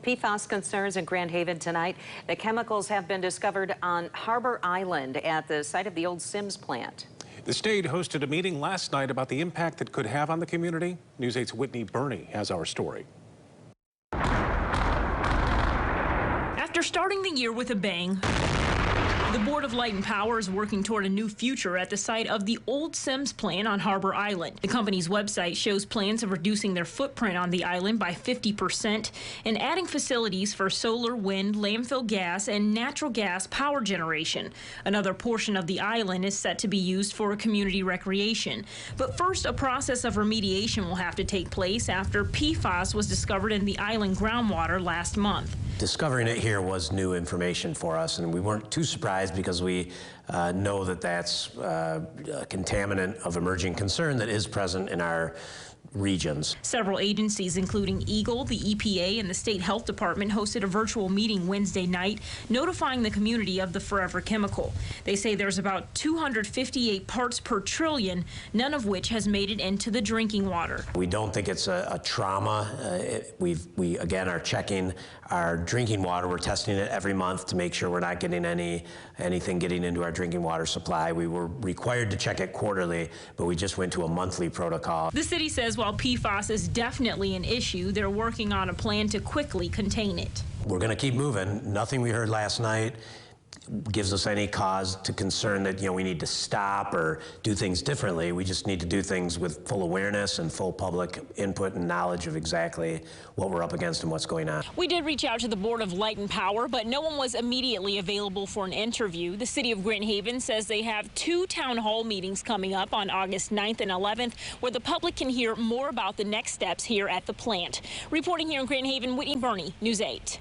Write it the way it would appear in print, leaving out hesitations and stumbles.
PFAS concerns in Grand Haven tonight. The chemicals have been discovered on Harbor Island at the site of the old Sims plant. The state hosted a meeting last night about the impact that could have on the community. News 8's Whitney Burney has our story. After starting the year with a bang, the Board of Light and Power is working toward a new future at the site of the old Sims plant on Harbor Island. The company's website shows plans of reducing their footprint on the island by 50% and adding facilities for solar, wind, landfill gas, and natural gas power generation. Another portion of the island is set to be used for community recreation. But first, a process of remediation will have to take place after PFAS was discovered in the island groundwater last month. Discovering it here was new information for us, and we weren't too surprised because we know that that's a contaminant of emerging concern that is present in our regions. Several agencies, including Eagle, the EPA, and the State Health Department, hosted a virtual meeting Wednesday night notifying the community of the forever chemical. They say there's about 258 parts per trillion, none of which has made it into the drinking water. We don't think it's a trauma. We again are checking our drinking water. We're testing it every month to make sure we're not getting anything getting into our drinking water supply. We were required to check it quarterly, but we just went to a monthly protocol. The city says while PFAS is definitely an issue, they're working on a plan to quickly contain it. We're going to keep moving. Nothing we heard last night gives us any cause to concern that, we need to stop or do things differently. We just need to do things with full awareness and full public input and knowledge of exactly what we're up against and what's going on. We did reach out to the Board of Light and Power, but no one was immediately available for an interview. The city of Grand Haven says they have 2 town hall meetings coming up on August 9th and 11th, where the public can hear more about the next steps here at the plant. Reporting here in Grand Haven, Whitney Burney, News 8.